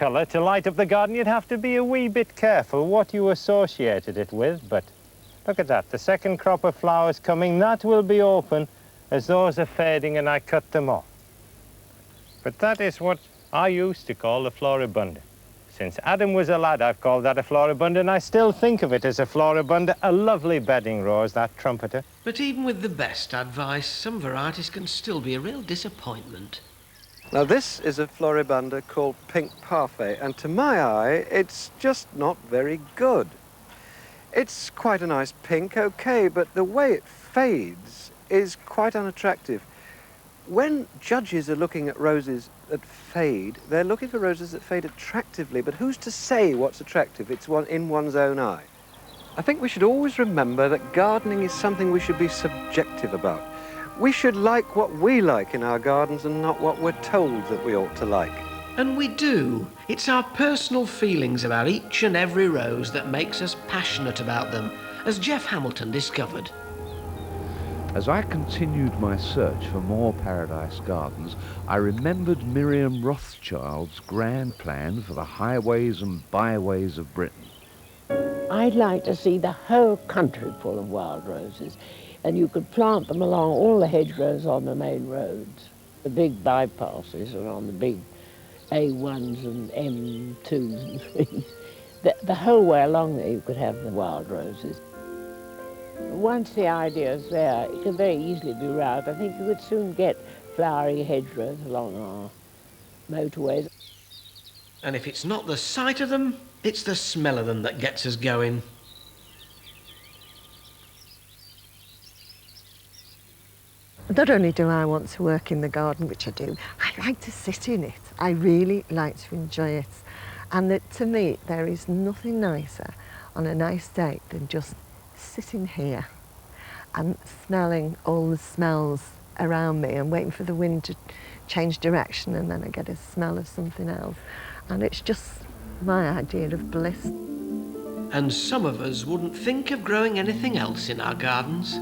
colour to light up the garden, you'd have to be a wee bit careful what you associated it with, but look at that, the second crop of flowers coming, that will be open as those are fading and I cut them off. But that is what I used to call the floribunda. Since Adam was a lad, I've called that a floribunda, and I still think of it as a floribunda, a lovely bedding rose, that trumpeter. But even with the best advice, some varieties can still be a real disappointment. Now this is a floribunda called Pink Parfait, and to my eye, it's just not very good. It's quite a nice pink, okay, but the way it fades is quite unattractive. When judges are looking at roses that fade, they're looking for roses that fade attractively, but who's to say what's attractive? It's in one's own eye. I think we should always remember that gardening is something we should be subjective about. We should like what we like in our gardens and not what we're told that we ought to like. And we do. It's our personal feelings about each and every rose that makes us passionate about them, as Jeff Hamilton discovered. As I continued my search for more paradise gardens, I remembered Miriam Rothschild's grand plan for the highways and byways of Britain. I'd like to see the whole country full of wild roses, and you could plant them along all the hedgerows on the main roads. The big bypasses are on the big A1s and M2s and 3s. The whole way along there you could have the wild roses. Once the idea's there, it can very easily be round. I think you could soon get flowery hedgerows along our motorways. And if it's not the sight of them, it's the smell of them that gets us going. Not only do I want to work in the garden, which I do, I like to sit in it. I really like to enjoy it. And that, to me, there is nothing nicer on a nice day than just sitting here and smelling all the smells around me and waiting for the wind to change direction, and then I get a smell of something else. And it's just my idea of bliss. And some of us wouldn't think of growing anything else in our gardens.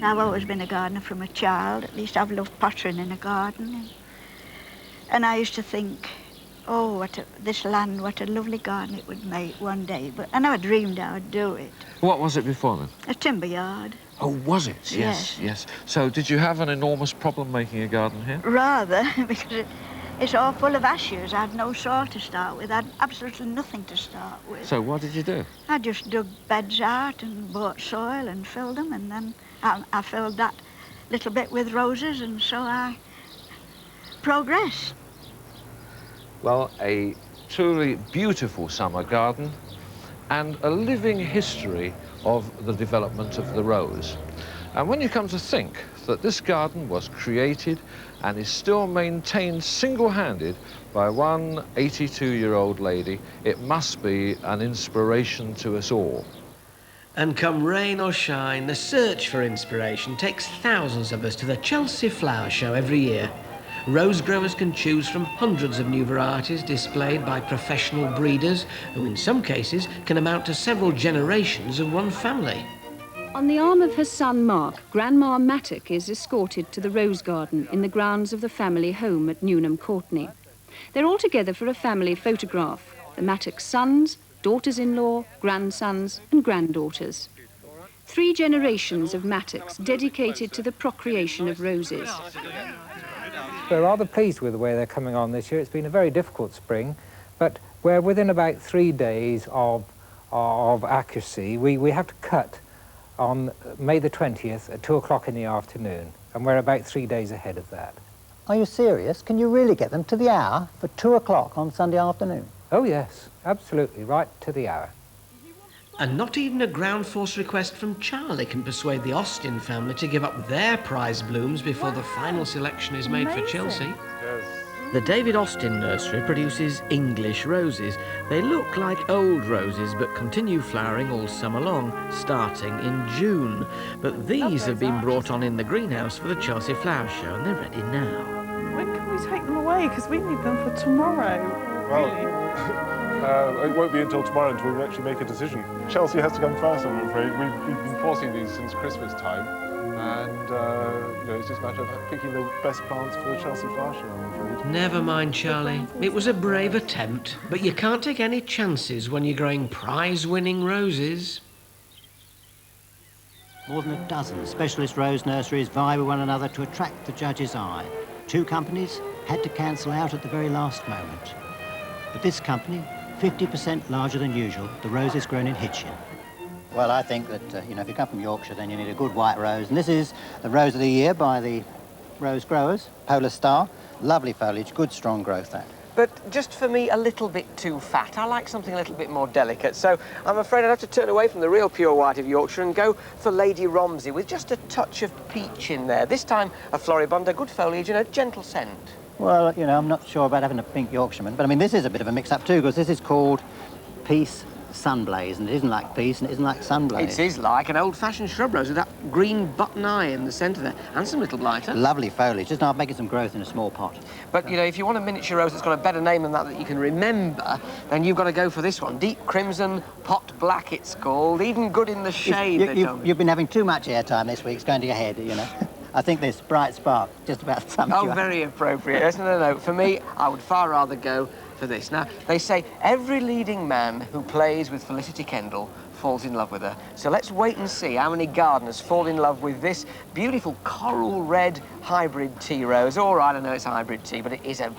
I've always been a gardener from a child. At least I've loved pottering in a garden. And I used to think, oh, this land, what a lovely garden it would make one day. But I never dreamed I would do it. What was it before then? A timber yard. Oh, was it? Yes, yes. So did you have an enormous problem making a garden here? Rather, because it's all full of ashes. I had no soil to start with. I had absolutely nothing to start with. So what did you do? I just dug beds out and bought soil and filled them, and then I filled that little bit with roses, and so I progressed. Well, a truly beautiful summer garden and a living history of the development of the rose. And when you come to think that this garden was created and is still maintained single-handed by one 82-year-old lady, it must be an inspiration to us all. And come rain or shine, the search for inspiration takes thousands of us to the Chelsea Flower Show every year. Rose growers can choose from hundreds of new varieties displayed by professional breeders, who in some cases can amount to several generations of one family. On the arm of her son Mark, Grandma Mattock is escorted to the rose garden in the grounds of the family home at Newnham Courtney. They're all together for a family photograph, the Mattock sons, daughters-in-law, grandsons and granddaughters. 3 generations of Mattocks dedicated to the procreation of roses. We're rather pleased with the way they're coming on this year. It's been a very difficult spring, but we're within about 3 days of accuracy. We have to cut on May the 20th at 2 o'clock in the afternoon, and we're about 3 days ahead of that. Are you serious? Can you really get them to the hour for 2 o'clock on Sunday afternoon? Oh yes, absolutely, right to the hour. And not even a ground force request from Charlie can persuade the Austin family to give up their prize blooms before the final selection is made for Chelsea. The David Austin nursery produces English roses. They look like old roses but continue flowering all summer long, starting in June. But these have been brought on in the greenhouse for the Chelsea Flower Show, and they're ready now. When can we take them away? Because we need them for tomorrow. Well, it won't be until tomorrow until we actually make a decision. Chelsea has to come first, I'm afraid. We've been forcing these since Christmas time. And you know, it's just a matter of picking the best plants for the Chelsea flower show, I'm afraid. Never mind, Charlie. It was a brave attempt, but you can't take any chances when you're growing prize-winning roses. More than a dozen specialist rose nurseries vie with one another to attract the judge's eye. 2 companies had to cancel out at the very last moment. But this company, 50% larger than usual, the rose is grown in Hitchin. Well, I think that, you know, if you come from Yorkshire, then you need a good white rose. And this is the Rose of the Year by the rose growers, Polar Star. Lovely foliage, good strong growth that. But just for me, a little bit too fat. I like something a little bit more delicate, so I'm afraid I'd have to turn away from the real pure white of Yorkshire and go for Lady Romsey with just a touch of peach in there. This time a floribunda, good foliage and a gentle scent. Well, you know, I'm not sure about having a pink Yorkshireman, but I mean, this is a bit of a mix-up too, because this is called Peace Sunblaze, and it isn't like peace and it isn't like sunblaze. It is like an old-fashioned shrub rose with that green button eye in the centre there, and some little blighter. Lovely foliage, just now making some growth in a small pot. But, you know, if you want a miniature rose that's got a better name than that you can remember, then you've got to go for this one. Deep crimson, pot black it's called, even good in the shade, they tell me. You've been having too much airtime this week, it's going to your head, you know. I think this bright spark just about sums you Oh, up. very appropriate. Yes, no. For me, I would far rather go for this. Now, they say every leading man who plays with Felicity Kendall falls in love with her. So let's wait and see how many gardeners fall in love with this beautiful coral red hybrid tea rose. All right, I know it's hybrid tea, but it is a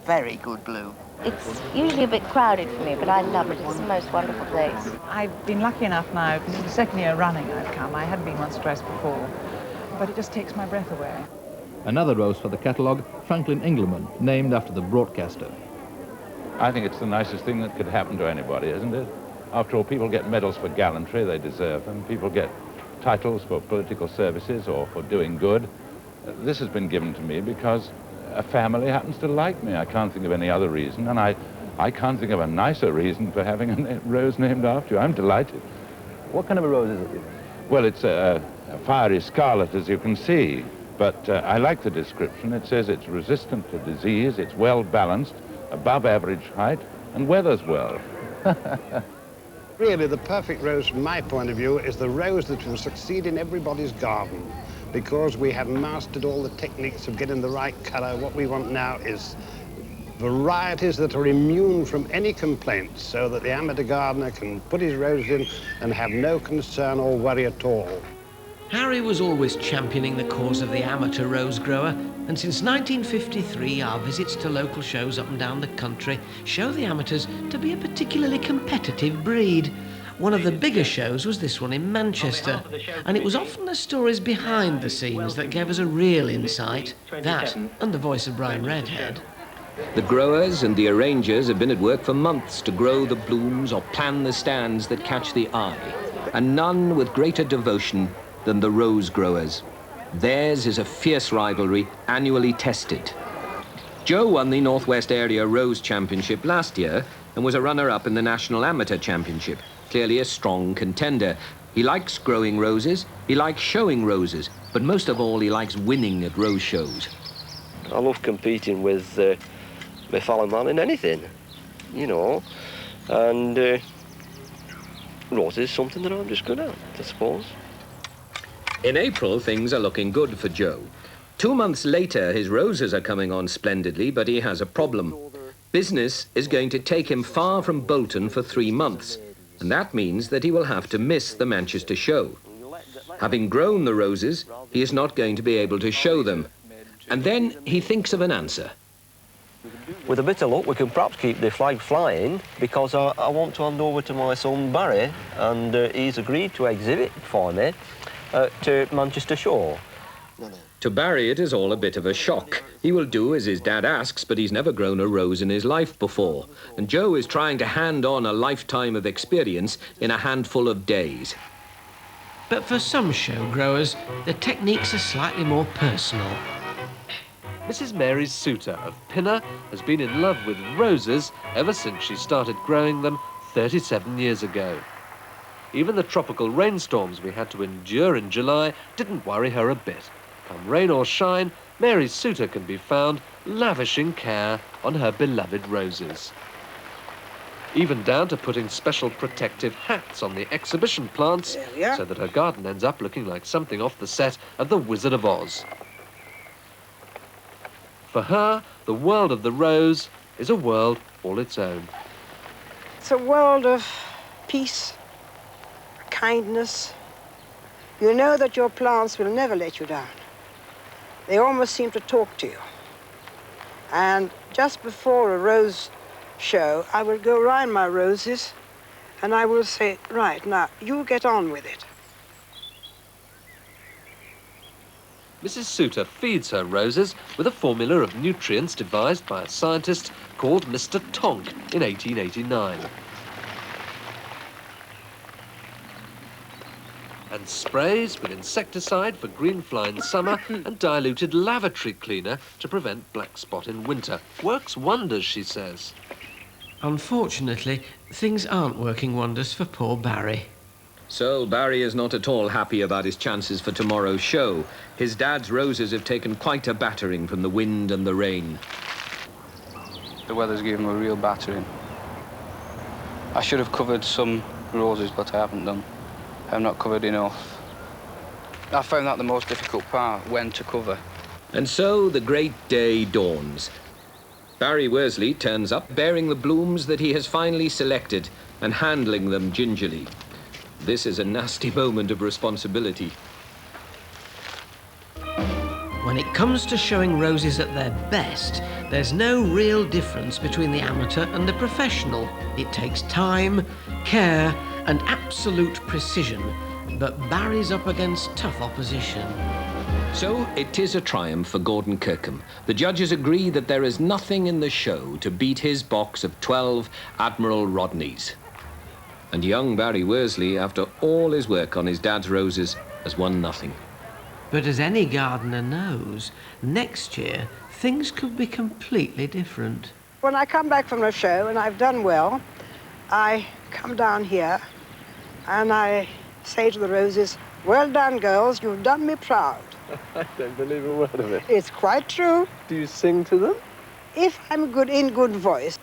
very good bloom. It's usually a bit crowded for me, but I love it. It's the most wonderful place. I've been lucky enough now, because it's the second year running I've come. I hadn't been once or twice before, but it just takes my breath away. Another rose for the catalogue, Franklin Engelman, named after the broadcaster. I think it's the nicest thing that could happen to anybody, isn't it? After all, people get medals for gallantry, they deserve them. People get titles for political services or for doing good. This has been given to me because a family happens to like me. I can't think of any other reason, and I can't think of a nicer reason for having a rose named after you. I'm delighted. What kind of a rose is it? Well, it's a fiery scarlet, as you can see, but I like the description. It says it's resistant to disease, it's well balanced, above average height, and weathers well. Really, the perfect rose from my point of view is the rose that will succeed in everybody's garden, because we have mastered all the techniques of getting the right colour. What we want now is varieties that are immune from any complaints, so that the amateur gardener can put his roses in and have no concern or worry at all. Harry was always championing the cause of the amateur rose grower, and since 1953 our visits to local shows up and down the country show the amateurs to be a particularly competitive breed. One of the bigger shows was this one in Manchester, and it was often the stories behind the scenes that gave us a real insight, that and the voice of Brian Redhead. The growers and the arrangers have been at work for months to grow the blooms or plan the stands that catch the eye, and none with greater devotion than the rose growers. Theirs is a fierce rivalry, annually tested. Joe won the Northwest Area Rose Championship last year and was a runner-up in the National Amateur Championship, clearly a strong contender. He likes growing roses, he likes showing roses, but most of all he likes winning at rose shows. I love competing with my fellow man in anything, you know, and roses is something that I'm just good at, I suppose. In April, things are looking good for Joe. 2 months later, his roses are coming on splendidly, but he has a problem. Business is going to take him far from Bolton for 3 months, and that means that he will have to miss the Manchester show. Having grown the roses, he is not going to be able to show them. And then he thinks of an answer. With a bit of luck, we can perhaps keep the flag flying, because I want to hand over to my son Barry, and he's agreed to exhibit for me to Manchester Show. To Barry, it is all a bit of a shock. He will do as his dad asks, but he's never grown a rose in his life before. And Joe is trying to hand on a lifetime of experience in a handful of days. But for some show growers, the techniques are slightly more personal. Mrs. Mary Souter of Pinner has been in love with roses ever since she started growing them 37 years ago. Even the tropical rainstorms we had to endure in July didn't worry her a bit. Come rain or shine, Mary Souter can be found lavishing care on her beloved roses. even down to putting special protective hats on the exhibition plants so that her garden ends up looking like something off the set of The Wizard of Oz. For her, the world of the rose is a world all its own. It's a world of peace, kindness. You know that your plants will never let you down. They almost seem to talk to you. And just before a rose show, I will go around my roses and I will say, right, now, you get on with it. Mrs. Souter feeds her roses with a formula of nutrients devised by a scientist called Mr. Tonk in 1889. And sprays with insecticide for greenfly in summer and diluted lavatory cleaner to prevent black spot in winter. Works wonders, she says. Unfortunately, things aren't working wonders for poor Barry. So Barry is not at all happy about his chances for tomorrow's show. His dad's roses have taken quite a battering from the wind and the rain. The weather's given them a real battering. I should have covered some roses, but I haven't done. I've not covered enough. I found that the most difficult part, when to cover. And so the great day dawns. Barry Worsley turns up bearing the blooms that he has finally selected and handling them gingerly. This is a nasty moment of responsibility. When it comes to showing roses at their best, there's no real difference between the amateur and the professional. It takes time, care, and absolute precision, but Barry's up against tough opposition. So it is a triumph for Gordon Kirkham. The judges agree that there is nothing in the show to beat his box of 12 Admiral Rodneys. And young Barry Worsley, after all his work on his dad's roses, has won nothing. But as any gardener knows, next year things could be completely different. When I come back from a show and I've done well, I come down here and I say to the roses, well done, girls, you've done me proud. I don't believe a word of it. It's quite true. Do you sing to them? If I'm in good voice.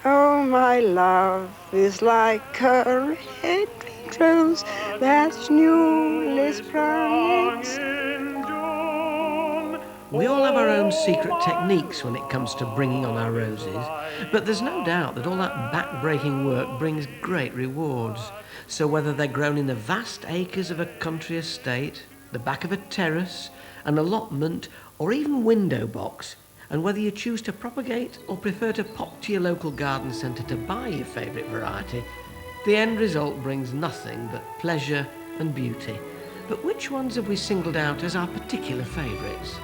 Oh, my love is like a red rose that's newly sprung. We all have our own secret techniques when it comes to bringing on our roses, but there's no doubt that all that back-breaking work brings great rewards. So whether they're grown in the vast acres of a country estate, the back of a terrace, an allotment, or even window box, and whether you choose to propagate or prefer to pop to your local garden centre to buy your favourite variety, the end result brings nothing but pleasure and beauty. But which ones have we singled out as our particular favourites?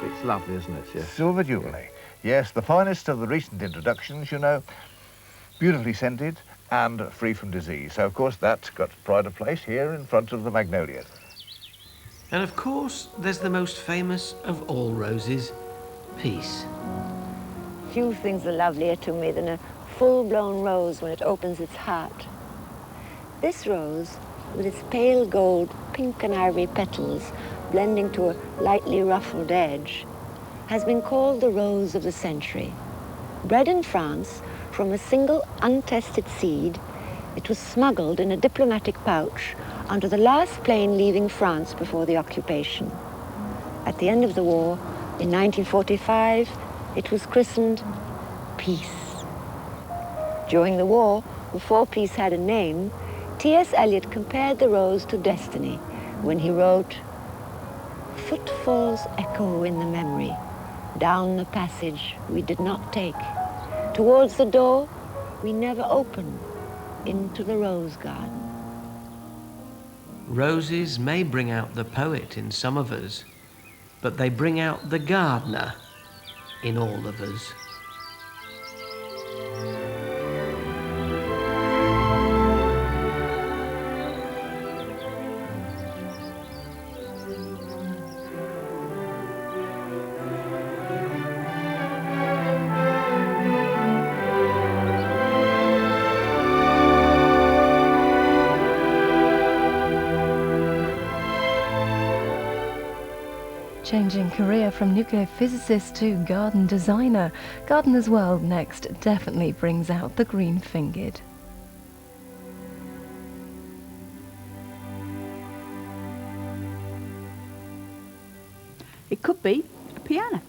It's lovely, isn't it? Yes. Silver Jubilee. Yes, the finest of the recent introductions, you know, beautifully scented and free from disease. So, of course, that's got pride of place here in front of the magnolia. And, of course, there's the most famous of all roses, peace. Few things are lovelier to me than a full-blown rose when it opens its heart. This rose, with its pale gold, pink and ivory petals, blending to a lightly ruffled edge, has been called the rose of the century. Bred in France from a single untested seed, it was smuggled in a diplomatic pouch onto the last plane leaving France before the occupation. At the end of the war, in 1945, it was christened Peace. During the war, before peace had a name, T.S. Eliot compared the rose to destiny when he wrote, "Footfalls echo in the memory, down the passage we did not take, towards the door we never opened, into the rose garden." Roses may bring out the poet in some of us, but they bring out the gardener in all of us. Changing career from nuclear physicist to garden designer, Gardener's World next definitely brings out the green-fingered. It could be a piano.